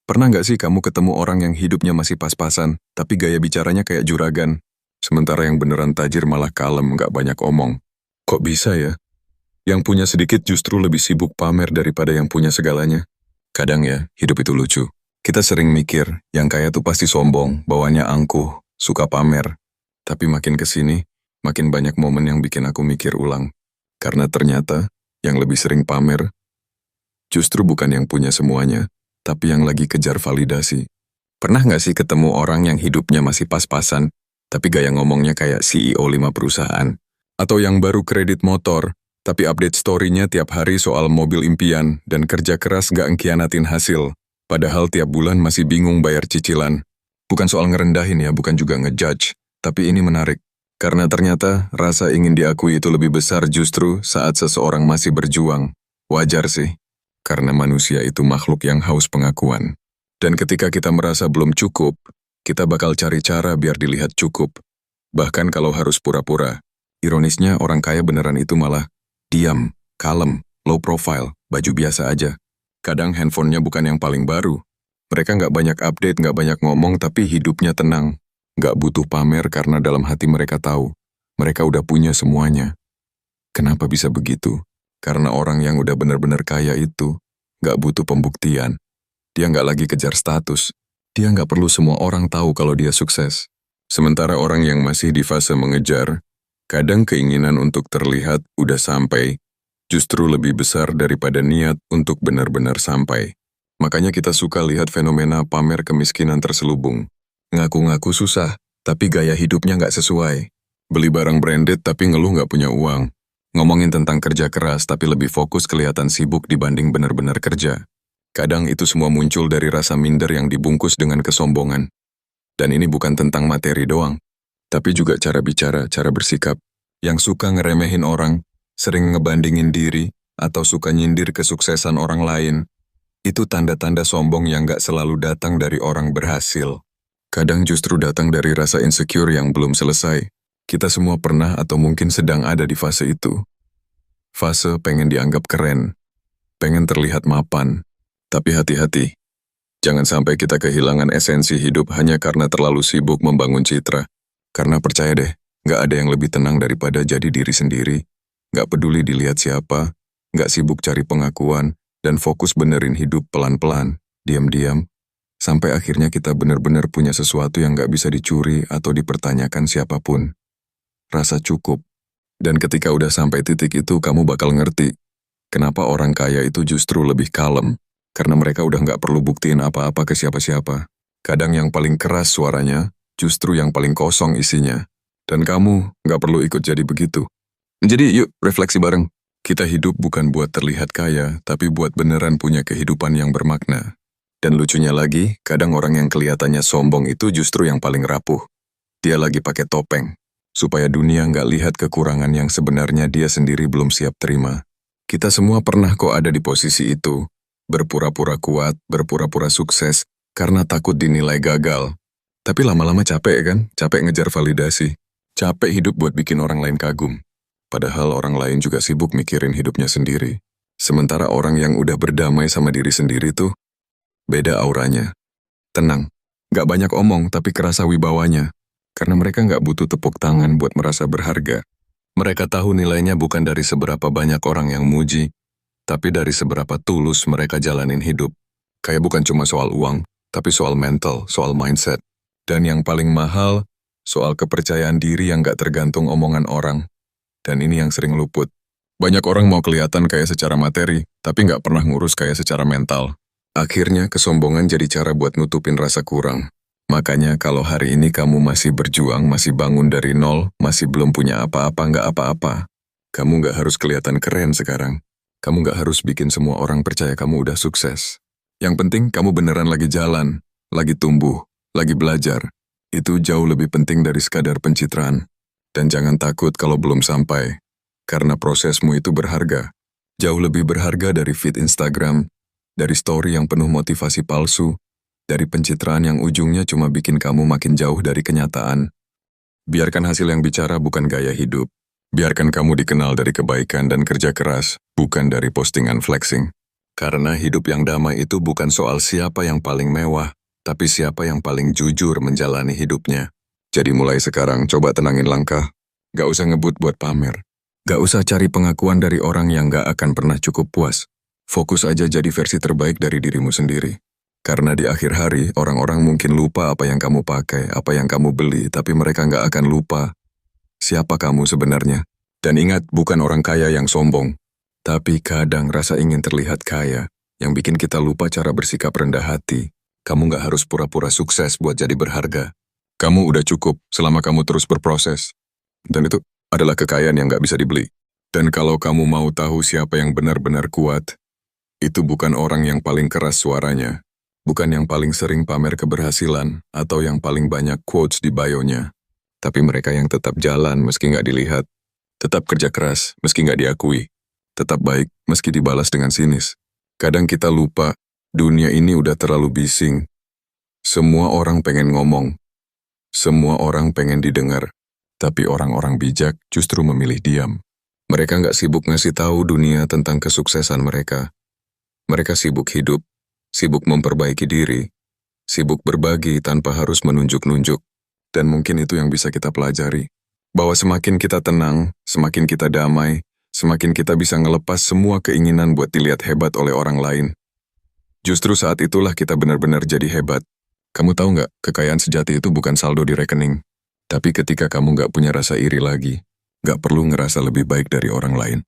Pernah nggak sih kamu ketemu orang yang hidupnya masih pas-pasan, tapi gaya bicaranya kayak juragan? Sementara yang beneran tajir malah kalem, nggak banyak omong. Kok bisa ya? Yang punya sedikit justru lebih sibuk pamer daripada yang punya segalanya. Kadang ya, hidup itu lucu. Kita sering mikir, yang kaya tuh pasti sombong, bawaannya angkuh, suka pamer. Tapi makin kesini, makin banyak momen yang bikin aku mikir ulang. Karena ternyata, yang lebih sering pamer, justru bukan yang punya semuanya, tapi yang lagi kejar validasi. Pernah nggak sih ketemu orang yang hidupnya masih pas-pasan, tapi gaya ngomongnya kayak CEO 5 perusahaan? Atau yang baru kredit motor, tapi update story-nya tiap hari soal mobil impian dan kerja keras gak engkhianatin hasil, padahal tiap bulan masih bingung bayar cicilan. Bukan soal ngerendahin ya, bukan juga ngejudge, tapi ini menarik. Karena ternyata rasa ingin diakui itu lebih besar justru saat seseorang masih berjuang. Wajar sih. Karena manusia itu makhluk yang haus pengakuan. Dan ketika kita merasa belum cukup, kita bakal cari cara biar dilihat cukup. Bahkan kalau harus pura-pura. Ironisnya orang kaya beneran itu malah diam, kalem, low profile, baju biasa aja. Kadang handphonenya bukan yang paling baru. Mereka nggak banyak update, nggak banyak ngomong, tapi hidupnya tenang. Nggak butuh pamer karena dalam hati mereka tahu. Mereka udah punya semuanya. Kenapa bisa begitu? Karena orang yang udah benar-benar kaya itu nggak butuh pembuktian. Dia nggak lagi kejar status. Dia nggak perlu semua orang tahu kalau dia sukses. Sementara orang yang masih di fase mengejar, kadang keinginan untuk terlihat udah sampai, justru lebih besar daripada niat untuk benar-benar sampai. Makanya kita suka lihat fenomena pamer kemiskinan terselubung. Ngaku-ngaku susah, tapi gaya hidupnya nggak sesuai. Beli barang branded tapi ngeluh nggak punya uang. Ngomongin tentang kerja keras tapi lebih fokus kelihatan sibuk dibanding benar-benar kerja. Kadang itu semua muncul dari rasa minder yang dibungkus dengan kesombongan. Dan ini bukan tentang materi doang, tapi juga cara bicara, cara bersikap. Yang suka ngeremehin orang, sering ngebandingin diri, atau suka nyindir kesuksesan orang lain. Itu tanda-tanda sombong yang gak selalu datang dari orang berhasil. Kadang justru datang dari rasa insecure yang belum selesai. Kita semua pernah atau mungkin sedang ada di fase itu. Fase pengen dianggap keren, pengen terlihat mapan. Tapi hati-hati, jangan sampai kita kehilangan esensi hidup hanya karena terlalu sibuk membangun citra. Karena percaya deh, gak ada yang lebih tenang daripada jadi diri sendiri, gak peduli dilihat siapa, gak sibuk cari pengakuan, dan fokus benerin hidup pelan-pelan, diam-diam, sampai akhirnya kita benar-benar punya sesuatu yang gak bisa dicuri atau dipertanyakan siapapun. Rasa cukup. Dan ketika udah sampai titik itu, kamu bakal ngerti kenapa orang kaya itu justru lebih kalem, karena mereka udah nggak perlu buktiin apa-apa ke siapa-siapa. Kadang yang paling keras suaranya, justru yang paling kosong isinya. Dan kamu nggak perlu ikut jadi begitu. Jadi yuk refleksi bareng. Kita hidup bukan buat terlihat kaya, tapi buat beneran punya kehidupan yang bermakna. Dan lucunya lagi, kadang orang yang kelihatannya sombong itu justru yang paling rapuh. Dia lagi pakai topeng, supaya dunia nggak lihat kekurangan yang sebenarnya dia sendiri belum siap terima. Kita semua pernah kok ada di posisi itu. Berpura-pura kuat, berpura-pura sukses, karena takut dinilai gagal. Tapi lama-lama capek kan? Capek ngejar validasi. Capek hidup buat bikin orang lain kagum. Padahal orang lain juga sibuk mikirin hidupnya sendiri. Sementara orang yang udah berdamai sama diri sendiri tuh, beda auranya. Tenang, gak banyak omong tapi kerasa wibawanya. Karena mereka gak butuh tepuk tangan buat merasa berharga. Mereka tahu nilainya bukan dari seberapa banyak orang yang muji, tapi dari seberapa tulus mereka jalanin hidup. Kayak bukan cuma soal uang, tapi soal mental, soal mindset. Dan yang paling mahal, soal kepercayaan diri yang gak tergantung omongan orang. Dan ini yang sering luput. Banyak orang mau kelihatan kayak secara materi, tapi gak pernah ngurus kayak secara mental. Akhirnya kesombongan jadi cara buat nutupin rasa kurang. Makanya kalau hari ini kamu masih berjuang, masih bangun dari nol, masih belum punya apa-apa, gak apa-apa. Kamu gak harus kelihatan keren sekarang. Kamu gak harus bikin semua orang percaya kamu udah sukses. Yang penting kamu beneran lagi jalan, lagi tumbuh, lagi belajar. Itu jauh lebih penting dari sekadar pencitraan. Dan jangan takut kalau belum sampai. Karena prosesmu itu berharga. Jauh lebih berharga dari feed Instagram, dari story yang penuh motivasi palsu, dari pencitraan yang ujungnya cuma bikin kamu makin jauh dari kenyataan. Biarkan hasil yang bicara bukan gaya hidup. Biarkan kamu dikenal dari kebaikan dan kerja keras, bukan dari postingan flexing. Karena hidup yang damai itu bukan soal siapa yang paling mewah, tapi siapa yang paling jujur menjalani hidupnya. Jadi mulai sekarang coba tenangin langkah. Gak usah ngebut buat pamer. Gak usah cari pengakuan dari orang yang gak akan pernah cukup puas. Fokus aja jadi versi terbaik dari dirimu sendiri. Karena di akhir hari, orang-orang mungkin lupa apa yang kamu pakai, apa yang kamu beli, tapi mereka nggak akan lupa siapa kamu sebenarnya. Dan ingat, bukan orang kaya yang sombong, tapi kadang rasa ingin terlihat kaya, yang bikin kita lupa cara bersikap rendah hati. Kamu nggak harus pura-pura sukses buat jadi berharga. Kamu udah cukup selama kamu terus berproses. Dan itu adalah kekayaan yang nggak bisa dibeli. Dan kalau kamu mau tahu siapa yang benar-benar kuat, itu bukan orang yang paling keras suaranya. Bukan yang paling sering pamer keberhasilan atau yang paling banyak quotes di bio-nya. Tapi mereka yang tetap jalan meski nggak dilihat. Tetap kerja keras meski nggak diakui. Tetap baik meski dibalas dengan sinis. Kadang kita lupa, dunia ini udah terlalu bising. Semua orang pengen ngomong. Semua orang pengen didengar. Tapi orang-orang bijak justru memilih diam. Mereka nggak sibuk ngasih tahu dunia tentang kesuksesan mereka. Mereka sibuk hidup. Sibuk memperbaiki diri, sibuk berbagi tanpa harus menunjuk-nunjuk. Dan mungkin itu yang bisa kita pelajari. Bahwa semakin kita tenang, semakin kita damai, semakin kita bisa ngelepas semua keinginan buat dilihat hebat oleh orang lain. Justru saat itulah kita benar-benar jadi hebat. Kamu tahu nggak, kekayaan sejati itu bukan saldo di rekening. Tapi ketika kamu nggak punya rasa iri lagi, nggak perlu ngerasa lebih baik dari orang lain.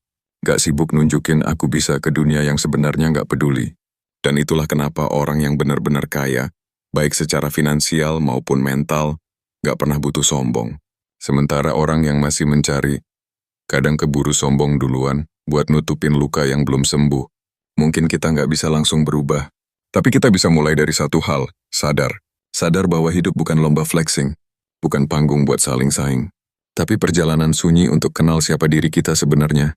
Nggak sibuk nunjukin aku bisa ke dunia yang sebenarnya nggak peduli. Dan itulah kenapa orang yang benar-benar kaya, baik secara finansial maupun mental, gak pernah butuh sombong. Sementara orang yang masih mencari, kadang keburu sombong duluan buat nutupin luka yang belum sembuh. Mungkin kita gak bisa langsung berubah, tapi kita bisa mulai dari satu hal, sadar. Sadar bahwa hidup bukan lomba flexing, bukan panggung buat saling saing, tapi perjalanan sunyi untuk kenal siapa diri kita sebenarnya.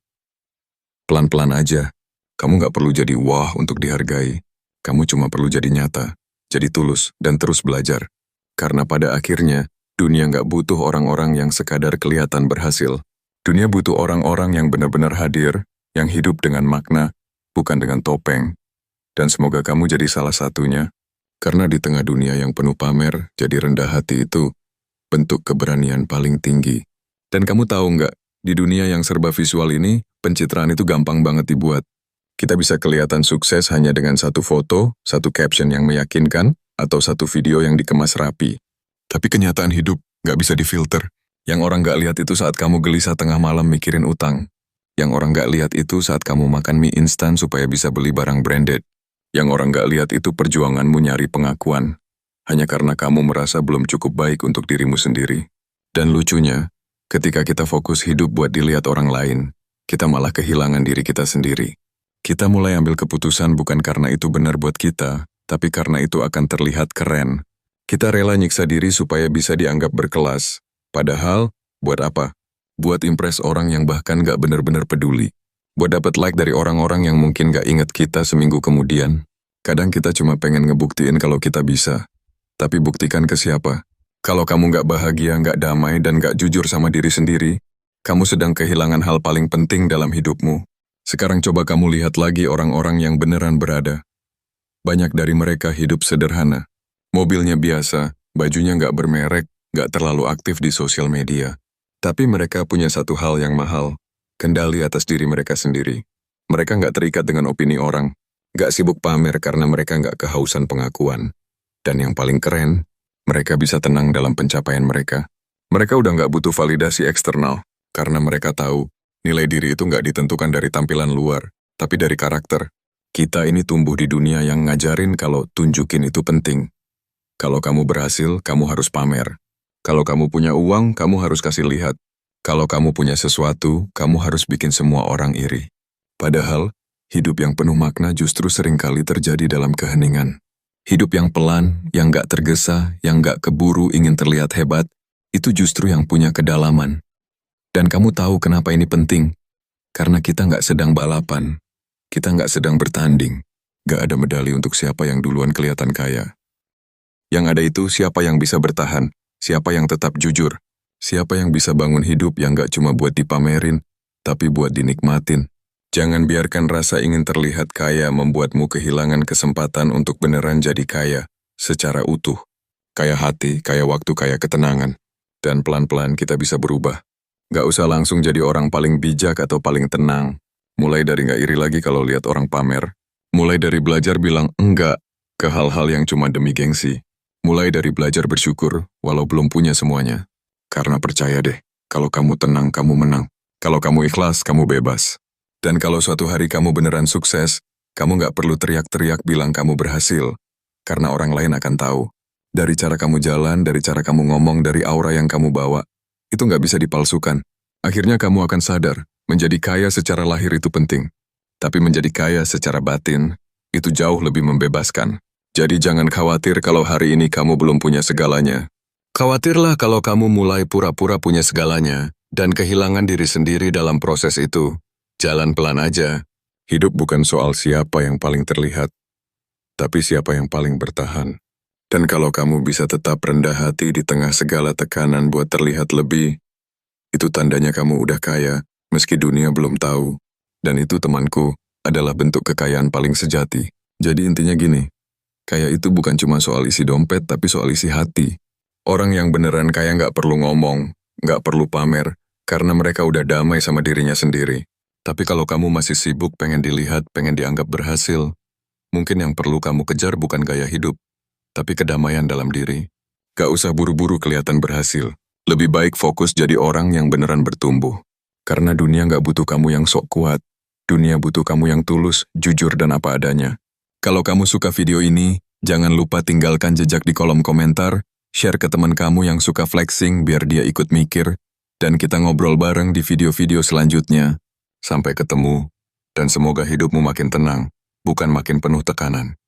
Pelan-pelan aja. Kamu gak perlu jadi wah untuk dihargai. Kamu cuma perlu jadi nyata, jadi tulus, dan terus belajar. Karena pada akhirnya, dunia gak butuh orang-orang yang sekadar kelihatan berhasil. Dunia butuh orang-orang yang benar-benar hadir, yang hidup dengan makna, bukan dengan topeng. Dan semoga kamu jadi salah satunya. Karena di tengah dunia yang penuh pamer, jadi rendah hati itu bentuk keberanian paling tinggi. Dan kamu tahu nggak, di dunia yang serba visual ini, pencitraan itu gampang banget dibuat. Kita bisa kelihatan sukses hanya dengan satu foto, satu caption yang meyakinkan, atau satu video yang dikemas rapi. Tapi kenyataan hidup nggak bisa difilter. Yang orang nggak lihat itu saat kamu gelisah tengah malam mikirin utang. Yang orang nggak lihat itu saat kamu makan mie instan supaya bisa beli barang branded. Yang orang nggak lihat itu perjuanganmu nyari pengakuan. Hanya karena kamu merasa belum cukup baik untuk dirimu sendiri. Dan lucunya, ketika kita fokus hidup buat dilihat orang lain, kita malah kehilangan diri kita sendiri. Kita mulai ambil keputusan bukan karena itu benar buat kita, tapi karena itu akan terlihat keren. Kita rela nyiksa diri supaya bisa dianggap berkelas. Padahal, buat apa? Buat impress orang yang bahkan gak benar-benar peduli. Buat dapat like dari orang-orang yang mungkin gak ingat kita seminggu kemudian. Kadang kita cuma pengen ngebuktiin kalau kita bisa. Tapi buktikan ke siapa? Kalau kamu gak bahagia, gak damai, dan gak jujur sama diri sendiri, kamu sedang kehilangan hal paling penting dalam hidupmu. Sekarang coba kamu lihat lagi orang-orang yang beneran berada. Banyak dari mereka hidup sederhana. Mobilnya biasa, bajunya nggak bermerek, nggak terlalu aktif di sosial media. Tapi mereka punya satu hal yang mahal, kendali atas diri mereka sendiri. Mereka nggak terikat dengan opini orang, nggak sibuk pamer karena mereka nggak kehausan pengakuan. Dan yang paling keren, mereka bisa tenang dalam pencapaian mereka. Mereka udah nggak butuh validasi eksternal, karena mereka tahu, nilai diri itu nggak ditentukan dari tampilan luar, tapi dari karakter. Kita ini tumbuh di dunia yang ngajarin kalau tunjukin itu penting. Kalau kamu berhasil, kamu harus pamer. Kalau kamu punya uang, kamu harus kasih lihat. Kalau kamu punya sesuatu, kamu harus bikin semua orang iri. Padahal, hidup yang penuh makna justru seringkali terjadi dalam keheningan. Hidup yang pelan, yang nggak tergesa, yang nggak keburu ingin terlihat hebat, itu justru yang punya kedalaman. Dan kamu tahu kenapa ini penting? Karena kita nggak sedang balapan. Kita nggak sedang bertanding. Nggak ada medali untuk siapa yang duluan kelihatan kaya. Yang ada itu siapa yang bisa bertahan, siapa yang tetap jujur, siapa yang bisa bangun hidup yang nggak cuma buat dipamerin, tapi buat dinikmatin. Jangan biarkan rasa ingin terlihat kaya membuatmu kehilangan kesempatan untuk beneran jadi kaya secara utuh. Kaya hati, kaya waktu, kaya ketenangan. Dan pelan-pelan kita bisa berubah. Gak usah langsung jadi orang paling bijak atau paling tenang. Mulai dari gak iri lagi kalau lihat orang pamer. Mulai dari belajar bilang enggak ke hal-hal yang cuma demi gengsi. Mulai dari belajar bersyukur walau belum punya semuanya. Karena percaya deh, kalau kamu tenang, kamu menang. Kalau kamu ikhlas, kamu bebas. Dan kalau suatu hari kamu beneran sukses, kamu gak perlu teriak-teriak bilang kamu berhasil. Karena orang lain akan tahu. Dari cara kamu jalan, dari cara kamu ngomong, dari aura yang kamu bawa. Itu gak bisa dipalsukan. Akhirnya kamu akan sadar, menjadi kaya secara lahir itu penting. Tapi menjadi kaya secara batin, itu jauh lebih membebaskan. Jadi jangan khawatir kalau hari ini kamu belum punya segalanya. Khawatirlah kalau kamu mulai pura-pura punya segalanya, dan kehilangan diri sendiri dalam proses itu. Jalan pelan aja. Hidup bukan soal siapa yang paling terlihat, tapi siapa yang paling bertahan. Dan kalau kamu bisa tetap rendah hati di tengah segala tekanan buat terlihat lebih, itu tandanya kamu udah kaya, meski dunia belum tahu. Dan itu temanku, adalah bentuk kekayaan paling sejati. Jadi intinya gini, kaya itu bukan cuma soal isi dompet, tapi soal isi hati. Orang yang beneran kaya nggak perlu ngomong, nggak perlu pamer, karena mereka udah damai sama dirinya sendiri. Tapi kalau kamu masih sibuk pengen dilihat, pengen dianggap berhasil, mungkin yang perlu kamu kejar bukan gaya hidup, tapi kedamaian dalam diri. Gak usah buru-buru kelihatan berhasil. Lebih baik fokus jadi orang yang beneran bertumbuh. Karena dunia gak butuh kamu yang sok kuat. Dunia butuh kamu yang tulus, jujur dan apa adanya. Kalau kamu suka video ini, jangan lupa tinggalkan jejak di kolom komentar, share ke teman kamu yang suka flexing biar dia ikut mikir, dan kita ngobrol bareng di video-video selanjutnya. Sampai ketemu, dan semoga hidupmu makin tenang, bukan makin penuh tekanan.